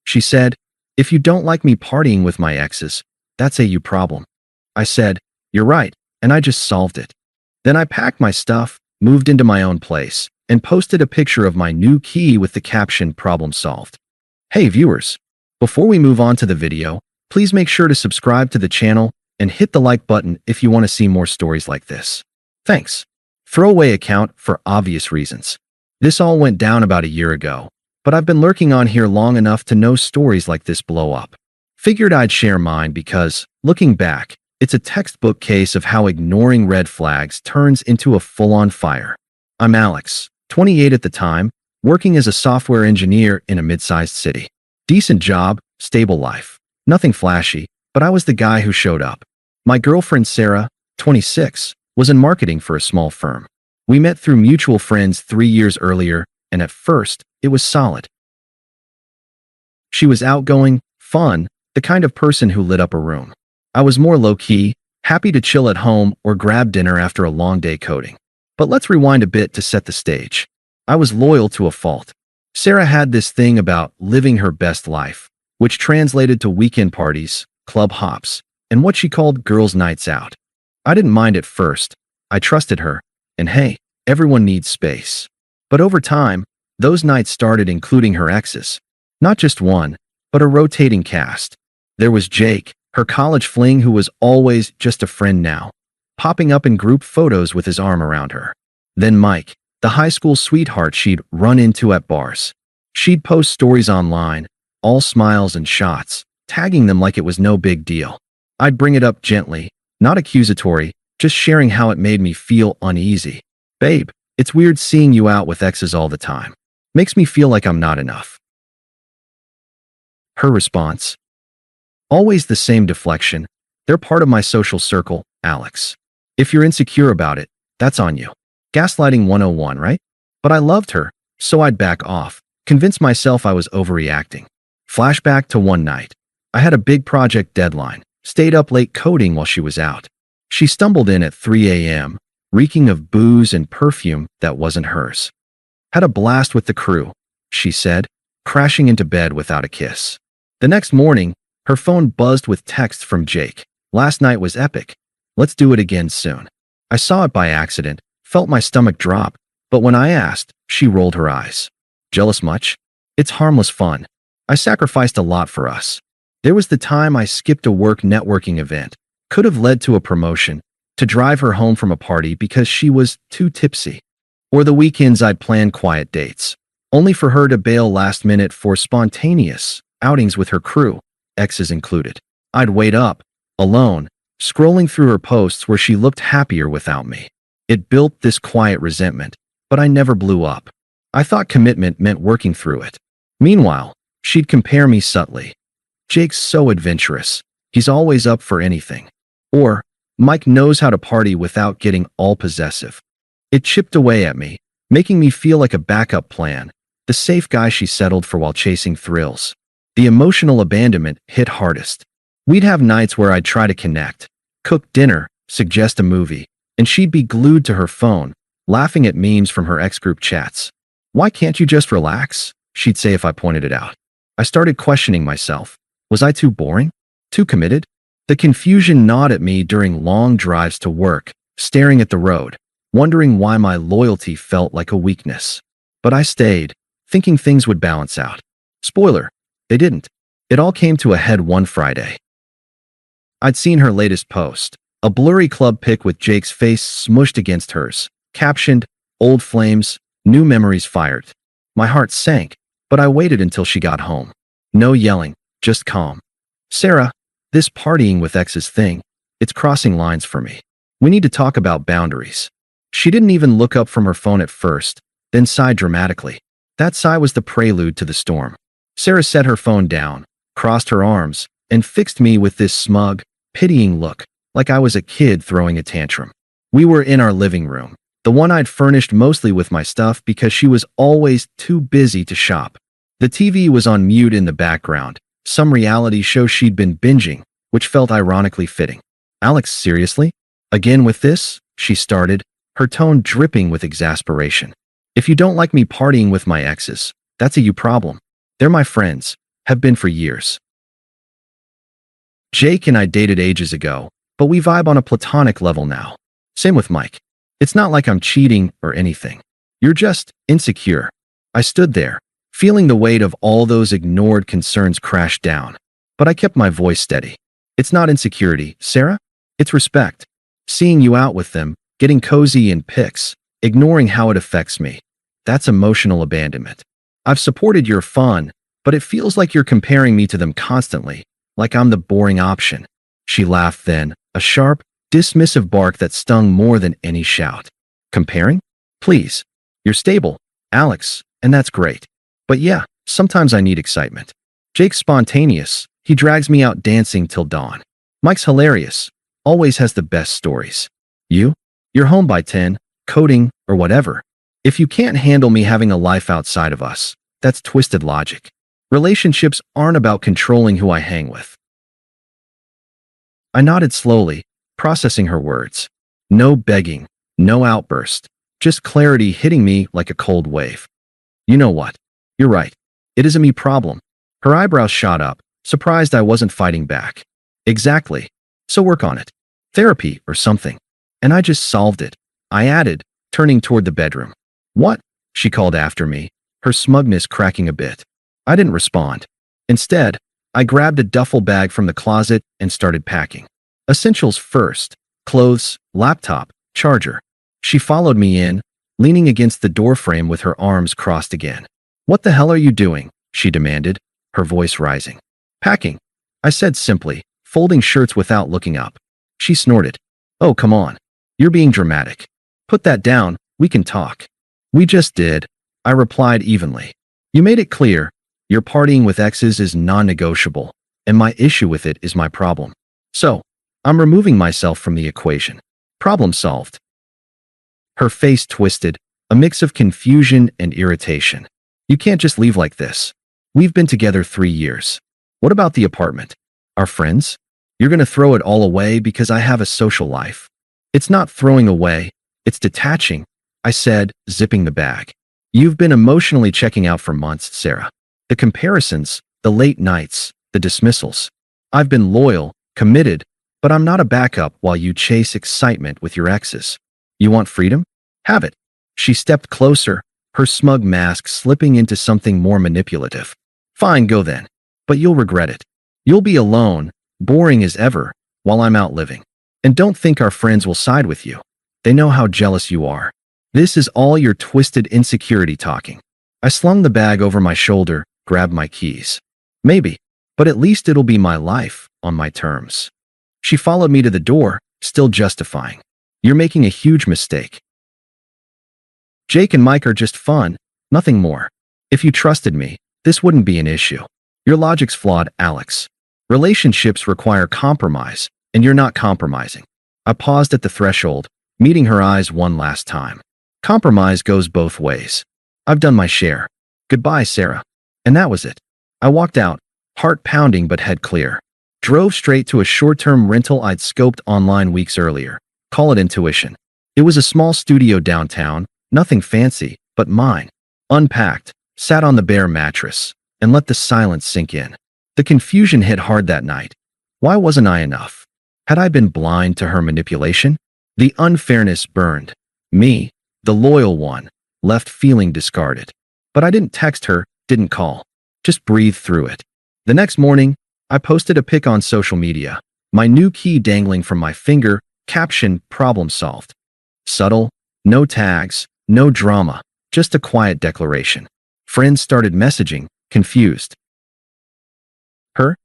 She said, "If you don't like me partying with my exes, that's a you problem." I said, "You're right," and I just solved it. Then I packed my stuff, moved into my own place, and posted a picture of my new key with the caption "Problem solved." Hey viewers, before we move on to the video, please make sure to subscribe to the channel and hit the like button if you want to see more stories like this. Thanks. Throwaway account for obvious reasons. This all went down about a year ago, but I've been lurking on here long enough to know stories like this blow up. Figured I'd share mine because, looking back, it's a textbook case of how ignoring red flags turns into a full-on fire. I'm Alex, 28 at the time, working as a software engineer in a mid-sized city. Decent job, stable life. Nothing flashy, but I was the guy who showed up. My girlfriend Sarah, 26, was in marketing for a small firm. We met through mutual friends 3 years earlier, and at first, it was solid. She was outgoing, fun, the kind of person who lit up a room. I was more low-key, happy to chill at home or grab dinner after a long day coding. But let's rewind a bit to set the stage. I was loyal to a fault. Sarah had this thing about living her best life, which translated to weekend parties, club hops, and what she called girls' nights out. I didn't mind at first. I trusted her, and hey, everyone needs space. But over time, those nights started including her exes. Not just one, but a rotating cast. There was Jake, her college fling who was always just a friend now, popping up in group photos with his arm around her. Then Mike, the high school sweetheart she'd run into at bars. She'd post stories online, all smiles and shots, tagging them like it was no big deal. I'd bring it up gently, not accusatory, just sharing how it made me feel uneasy. "Babe, it's weird seeing you out with exes all the time. Makes me feel like I'm not enough." Her response? Always the same deflection. "They're part of my social circle, Alex. If you're insecure about it, that's on you." Gaslighting 101, right? But I loved her, so I'd back off, convince myself I was overreacting. Flashback to one night. I had a big project deadline, stayed up late coding while she was out. She stumbled in at 3 a.m., reeking of booze and perfume that wasn't hers. "Had a blast with the crew," she said, crashing into bed without a kiss. The next morning, her phone buzzed with texts from Jake. "Last night was epic. Let's do it again soon." I saw it by accident, felt my stomach drop, but when I asked, she rolled her eyes. "Jealous much? It's harmless fun. I sacrificed a lot for us." There was the time I skipped a work networking event, could have led to a promotion, to drive her home from a party because she was too tipsy. Or the weekends I'd plan quiet dates, only for her to bail last minute for spontaneous outings with her crew, exes included. I'd wait up, alone, scrolling through her posts where she looked happier without me. It built this quiet resentment, but I never blew up. I thought commitment meant working through it. Meanwhile, she'd compare me subtly. "Jake's so adventurous. He's always up for anything." Or, "Mike knows how to party without getting all possessive." It chipped away at me, making me feel like a backup plan, the safe guy she settled for while chasing thrills. The emotional abandonment hit hardest. We'd have nights where I'd try to connect, cook dinner, suggest a movie, and she'd be glued to her phone, laughing at memes from her ex-group chats. "Why can't you just relax?" she'd say if I pointed it out. I started questioning myself. Was I too boring? Too committed? The confusion gnawed at me during long drives to work, staring at the road, wondering why my loyalty felt like a weakness. But I stayed, thinking things would balance out. Spoiler, they didn't. It all came to a head one Friday. I'd seen her latest post, a blurry club pic with Jake's face smushed against hers, captioned, "Old flames, new memories fired." My heart sank, but I waited until she got home. No yelling, just calm. "Sarah, this partying with exes thing, it's crossing lines for me. We need to talk about boundaries." She didn't even look up from her phone at first, then sighed dramatically. That sigh was the prelude to the storm. Sarah set her phone down, crossed her arms, and fixed me with this smug, pitying look, like I was a kid throwing a tantrum. We were in our living room, the one I'd furnished mostly with my stuff because she was always too busy to shop. The TV was on mute in the background, some reality show she'd been binging, which felt ironically fitting. "Alex, seriously? Again with this?" she started, her tone dripping with exasperation. "If you don't like me partying with my exes, that's a you problem. They're my friends. Have been for years. Jake and I dated ages ago, but we vibe on a platonic level now. Same with Mike. It's not like I'm cheating or anything. You're just insecure. I stood there, feeling the weight of all those ignored concerns crash down. But I kept my voice steady. It's not insecurity, Sarah. It's respect. Seeing you out with them, getting cozy in pics, ignoring how it affects me. That's emotional abandonment. I've supported your fun, but it feels like you're comparing me to them constantly, like I'm the boring option. She laughed then, a sharp, dismissive bark that stung more than any shout. Comparing? Please. You're stable, Alex, and that's great. But yeah, sometimes I need excitement. Jake's spontaneous. He drags me out dancing till dawn. Mike's hilarious. Always has the best stories. You? You're home by 10, coding, or whatever. If you can't handle me having a life outside of us, that's twisted logic. Relationships aren't about controlling who I hang with. I nodded slowly, processing her words. No begging, no outburst, just clarity hitting me like a cold wave. You know what? You're right. It is a me problem. Her eyebrows shot up, surprised I wasn't fighting back. Exactly. So work on it. Therapy or something. And I just solved it. I added, turning toward the bedroom. What? She called after me, her smugness cracking a bit. I didn't respond. Instead, I grabbed a duffel bag from the closet and started packing. Essentials first: clothes, laptop, charger. She followed me in, leaning against the doorframe with her arms crossed again. What the hell are you doing? She demanded, her voice rising. Packing, I said simply, folding shirts without looking up. She snorted. Oh, come on. You're being dramatic. Put that down, we can talk. We just did, I replied evenly. You made it clear. Your partying with exes is non-negotiable, and my issue with it is my problem. So, I'm removing myself from the equation. Problem solved. Her face twisted, a mix of confusion and irritation. You can't just leave like this. We've been together 3 years. What about the apartment? Our friends? You're gonna throw it all away because I have a social life? It's not throwing away, it's detaching, I said, zipping the bag. You've been emotionally checking out for months, Sarah. The comparisons, the late nights, the dismissals. I've been loyal, committed, but I'm not a backup while you chase excitement with your exes. You want freedom? Have it. She stepped closer, her smug mask slipping into something more manipulative. Fine, go then. But you'll regret it. You'll be alone, boring as ever, while I'm out living. And don't think our friends will side with you. They know how jealous you are. This is all your twisted insecurity talking. I slung the bag over my shoulder, grabbed my keys. Maybe, but at least it'll be my life, on my terms. She followed me to the door, still justifying. You're making a huge mistake. Jake and Mike are just fun, nothing more. If you trusted me, this wouldn't be an issue. Your logic's flawed, Alex. Relationships require compromise, and you're not compromising. I paused at the threshold, meeting her eyes one last time. Compromise goes both ways. I've done my share. Goodbye, Sarah. And that was it. I walked out, heart pounding but head clear. Drove straight to a short-term rental I'd scoped online weeks earlier. Call it intuition. It was a small studio downtown, nothing fancy, but mine. Unpacked, sat on the bare mattress, and let the silence sink in. The confusion hit hard that night. Why wasn't I enough? Had I been blind to her manipulation? The unfairness burned. Me, the loyal one, left feeling discarded. But I didn't text her, didn't call. Just breathed through it. The next morning, I posted a pic on social media, my new key dangling from my finger, captioned "Problem solved." Subtle, no tags, no drama, just a quiet declaration. Friends started messaging, confused. Her?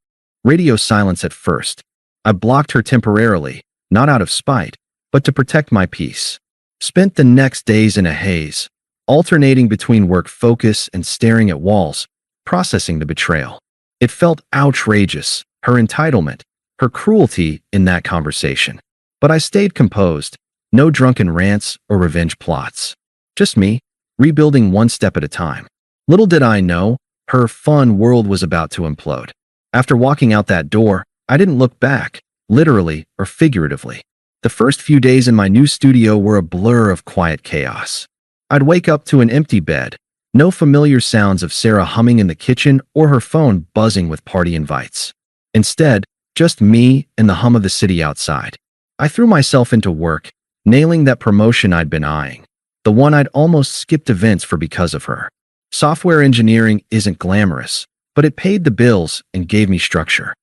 Radio silence at first. I blocked her temporarily, not out of spite, but to protect my peace. Spent the next days in a haze, alternating between work focus and staring at walls, processing the betrayal. It felt outrageous, her entitlement, her cruelty in that conversation. But I stayed composed, no drunken rants or revenge plots. Just me, rebuilding one step at a time. Little did I know, her fun world was about to implode. After walking out that door, I didn't look back, literally or figuratively. The first few days in my new studio were a blur of quiet chaos. I'd wake up to an empty bed, No familiar sounds of Sarah humming in the kitchen or her phone buzzing with party invites. Instead, just me and the hum of the city outside. I threw myself into work, nailing that promotion I'd been eyeing, the one I'd almost skipped events for because of her. Software engineering isn't glamorous, but it paid the bills and gave me structure.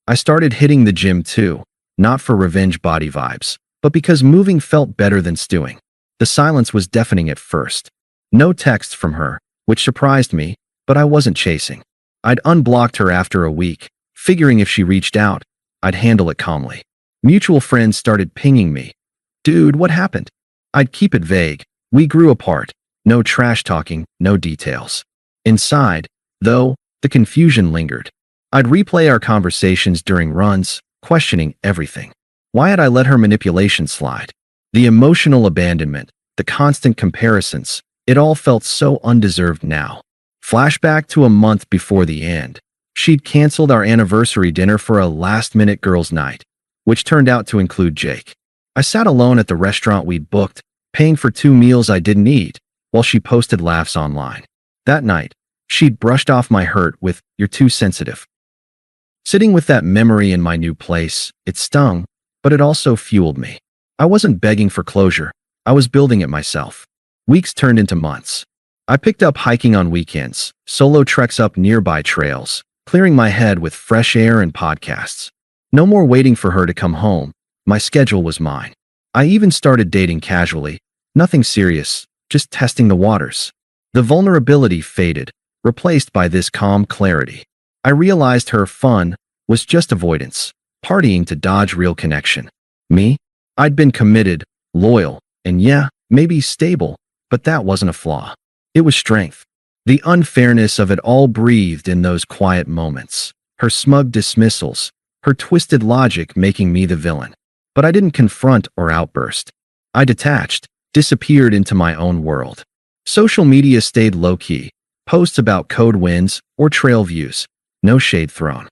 I started hitting the gym too, not for revenge body vibes, but because moving felt better than stewing. The silence was deafening at first. No texts from her, which surprised me, but I wasn't chasing. I'd unblocked her after a week, figuring if she reached out, I'd handle it calmly. Mutual friends started pinging me. Dude, what happened? I'd keep it vague. We grew apart. No trash talking, no details. Inside, though, the confusion lingered. I'd replay our conversations during runs, questioning everything. Why had I let her manipulation slide? The emotional abandonment, the constant comparisons, it all felt so undeserved now. Flashback to a month before the end. She'd canceled our anniversary dinner for a last-minute girls' night, which turned out to include Jake. I sat alone at the restaurant we'd booked, paying for 2 meals I didn't eat, while she posted laughs online. That night, she'd brushed off my hurt with, "You're too sensitive." Sitting with that memory in my new place, it stung, but it also fueled me. I wasn't begging for closure. I was building it myself. Weeks turned into months. I picked up hiking on weekends, solo treks up nearby trails, clearing my head with fresh air and podcasts. No more waiting for her to come home. My schedule was mine. I even started dating casually. Nothing serious, just testing the waters. The vulnerability faded, replaced by this calm clarity. I realized her fun was just avoidance, partying to dodge real connection. Me? I'd been committed, loyal, and yeah, maybe stable, but that wasn't a flaw. It was strength. The unfairness of it all breathed in those quiet moments. Her smug dismissals, her twisted logic making me the villain. But I didn't confront or outburst. I detached, disappeared into my own world. Social media stayed low-key, posts about code wins or trail views, no shade thrown.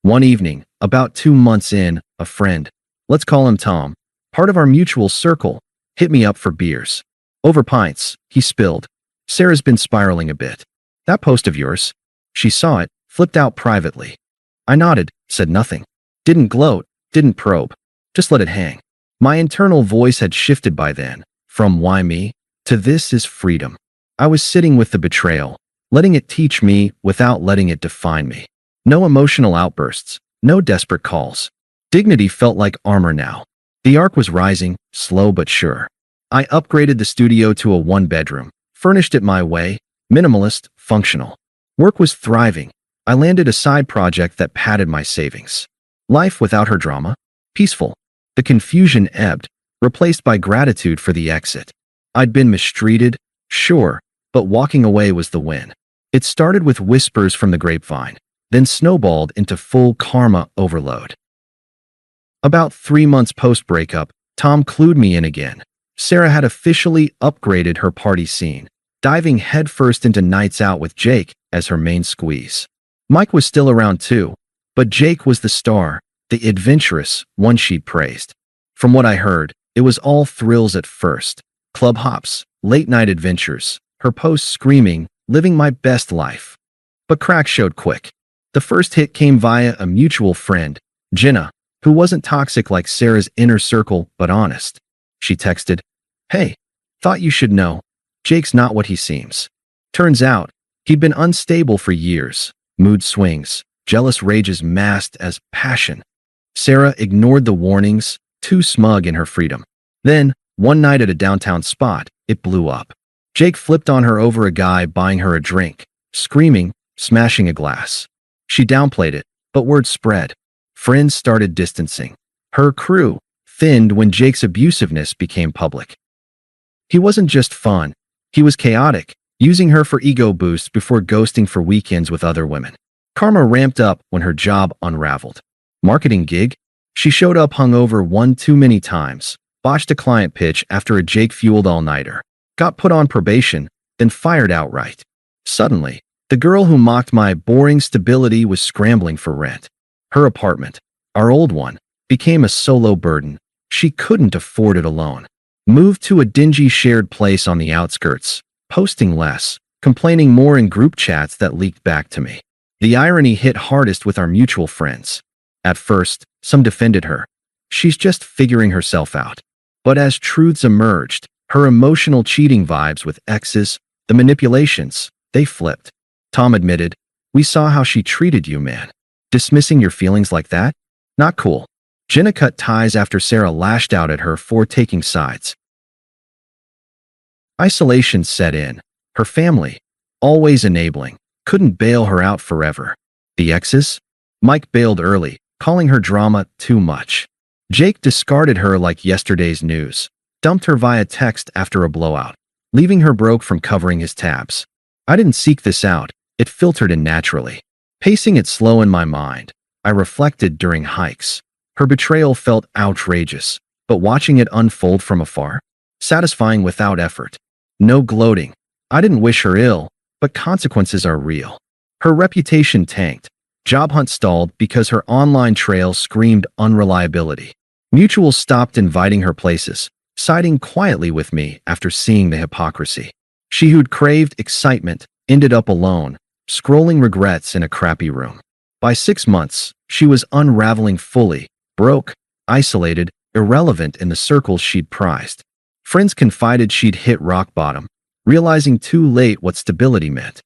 One evening, about 2 months in, a friend, let's call him Tom, part of our mutual circle, hit me up for beers. Over pints, he spilled. "Sarah's been spiraling a bit. That post of yours." She saw it, flipped out privately. I nodded, said nothing. Didn't gloat, didn't probe. Just let it hang. My internal voice had shifted by then, from "why me?" to "this is freedom." I was sitting with the betrayal, letting it teach me without letting it define me. No emotional outbursts, no desperate calls. Dignity felt like armor now. The arc was rising, slow but sure. I upgraded the studio to a 1-bedroom, furnished it my way, minimalist, functional. Work was thriving. I landed a side project that padded my savings. Life without her drama? Peaceful. The confusion ebbed, replaced by gratitude for the exit. I'd been mistreated, sure, but walking away was the win. It started with whispers from the grapevine, then snowballed into full karma overload. About 3 months post-breakup, Tom clued me in again. Sarah had officially upgraded her party scene, diving headfirst into nights out with Jake as her main squeeze. Mike was still around too, but Jake was the star, the adventurous one she'd praised. From what I heard, it was all thrills at first. Club hops, late-night adventures, her posts screaming, "living my best life." But cracks showed quick. The first hit came via a mutual friend, Jenna, who wasn't toxic like Sarah's inner circle, but honest. She texted, "Hey, thought you should know. Jake's not what he seems." Turns out, he'd been unstable for years. Mood swings, jealous rages masked as passion. Sarah ignored the warnings, too smug in her freedom. Then, one night at a downtown spot, it blew up. Jake flipped on her over a guy buying her a drink, screaming, smashing a glass. She downplayed it, but word spread. Friends started distancing. Her crew thinned when Jake's abusiveness became public. He wasn't just fun. He was chaotic, using her for ego boosts before ghosting for weekends with other women. Karma ramped up when her job unraveled. Marketing gig? She showed up hungover one too many times, botched a client pitch after a Jake-fueled all-nighter, got put on probation, then fired outright. Suddenly, the girl who mocked my boring stability was scrambling for rent. Her apartment, our old one, became a solo burden. She couldn't afford it alone. Moved to a dingy shared place on the outskirts, posting less, complaining more in group chats that leaked back to me. The irony hit hardest with our mutual friends. At first, some defended her. She's just figuring herself out. But as truths emerged, her emotional cheating vibes with exes, the manipulations, they flipped. Tom admitted, "We saw how she treated you, man. Dismissing your feelings like that? Not cool." Jenna cut ties after Sarah lashed out at her for taking sides. Isolation set in. Her family, always enabling, couldn't bail her out forever. The exes? Mike bailed early, calling her drama too much. Jake discarded her like yesterday's news, dumped her via text after a blowout, leaving her broke from covering his tabs. I didn't seek this out, it filtered in naturally. Pacing it slow in my mind, I reflected during hikes. Her betrayal felt outrageous, but watching it unfold from afar, satisfying without effort. No gloating. I didn't wish her ill, but consequences are real. Her reputation tanked. Job hunt stalled because her online trail screamed unreliability. Mutuals stopped inviting her places, siding quietly with me after seeing the hypocrisy. She who'd craved excitement ended up alone, scrolling regrets in a crappy room. By 6 months, she was unraveling fully, broke, isolated, irrelevant in the circles she'd prized. Friends confided she'd hit rock bottom, realizing too late what stability meant.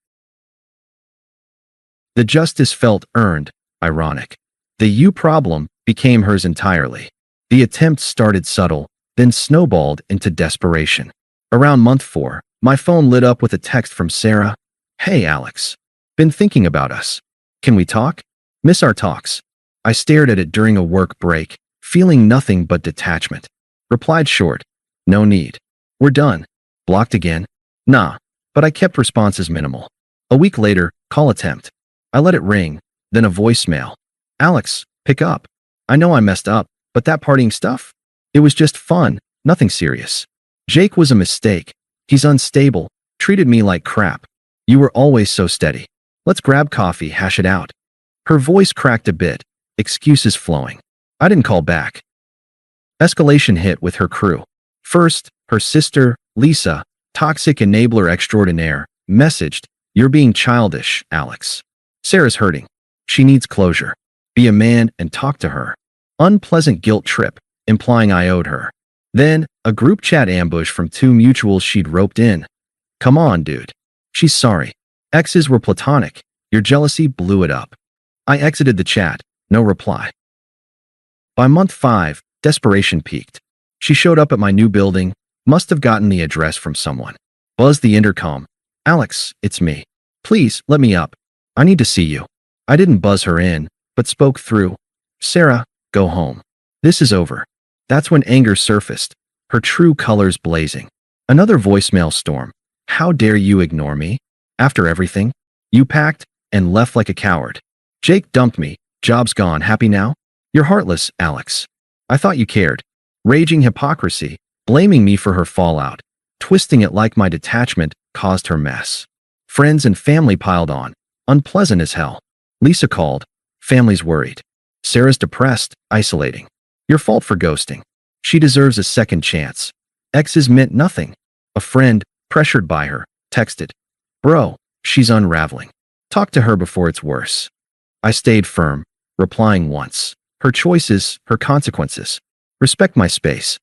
The justice felt earned, ironic. The you problem became hers entirely. The attempt started subtle, then snowballed into desperation. Around month 4, my phone lit up with a text from Sarah. "Hey Alex. Been thinking about us. Can we talk? Miss our talks." I stared at it during a work break, feeling nothing but detachment. Replied short, "No need. We're done." Blocked again? Nah, but I kept responses minimal. A week later, call attempt. I let it ring, then a voicemail. "Alex, pick up. I know I messed up, but that partying stuff? It was just fun, nothing serious. Jake was a mistake. He's unstable, treated me like crap. You were always so steady. Let's grab coffee, hash it out." Her voice cracked a bit, excuses flowing. I didn't call back. Escalation hit with her crew. First, her sister, Lisa, toxic enabler extraordinaire, messaged, "You're being childish, Alex. Sarah's hurting. She needs closure. Be a man and talk to her." Unpleasant guilt trip, implying I owed her. Then, a group chat ambush from 2 mutuals she'd roped in. "Come on, dude. She's sorry. Exes were platonic. Your jealousy blew it up." I exited the chat. No reply. By month 5, desperation peaked. She showed up at my new building, must have gotten the address from someone. Buzzed the intercom. "Alex, it's me. Please, let me up. I need to see you." I didn't buzz her in, but spoke through. "Sarah, go home. This is over." That's when anger surfaced, her true colors blazing. Another voicemail storm. "How dare you ignore me? After everything? You packed and left like a coward. Jake dumped me. Job's gone. Happy now? You're heartless, Alex. I thought you cared." Raging hypocrisy, blaming me for her fallout, twisting it like my detachment caused her mess. Friends and family piled on, unpleasant as hell. Lisa called. Family's worried. Sarah's depressed, isolating. Your fault for ghosting. She deserves a second chance. Exes meant nothing. A friend, pressured by her, texted, "Bro, she's unraveling. Talk to her before it's worse." I stayed firm, replying once. Her choices, her consequences. Respect my space.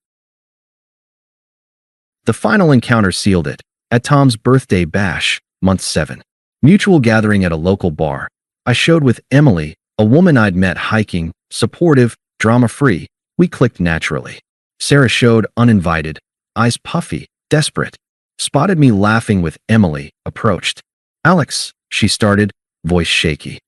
The final encounter sealed it. At Tom's birthday bash, month 7. Mutual gathering at a local bar. I showed with Emily, a woman I'd met hiking, supportive, drama-free. We clicked naturally. Sarah showed uninvited, eyes puffy, desperate. Spotted me laughing with Emily, approached. "Alex," she started, voice shaky.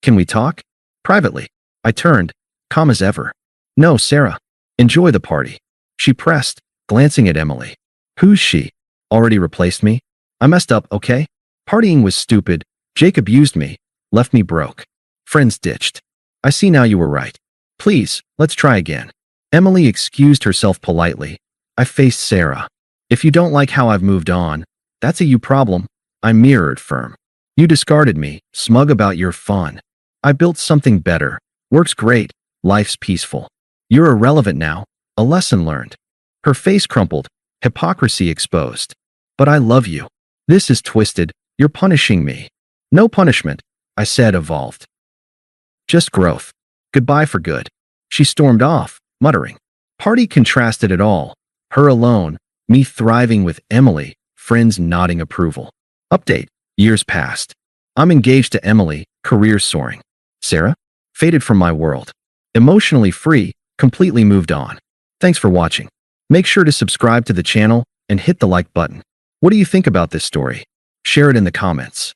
"Can we talk?" "Privately." I turned, calm as ever. "No, Sarah. Enjoy the party." She pressed, glancing at Emily. "Who's she? Already replaced me? I messed up, okay? Partying was stupid. Jake abused me, left me broke. Friends ditched. I see now you were right. Please, let's try again." Emily excused herself politely. I faced Sarah. "If you don't like how I've moved on, that's a you problem." I mirrored firm. "You discarded me, smug about your fun. I built something better. Works great. Life's peaceful. You're irrelevant now. A lesson learned." Her face crumpled, hypocrisy exposed. "But I love you." This is twisted. You're punishing me. No punishment, I said, evolved. Just growth. Goodbye for good. She stormed off, muttering. Party contrasted it all. Her alone, me thriving with Emily, friends nodding approval. Update. Years passed. I'm engaged to Emily, career soaring. Sarah? Faded from my world. Emotionally free, completely moved on. Thanks for watching. Make sure to subscribe to the channel and hit the like button. What do you think about this story? Share it in the comments.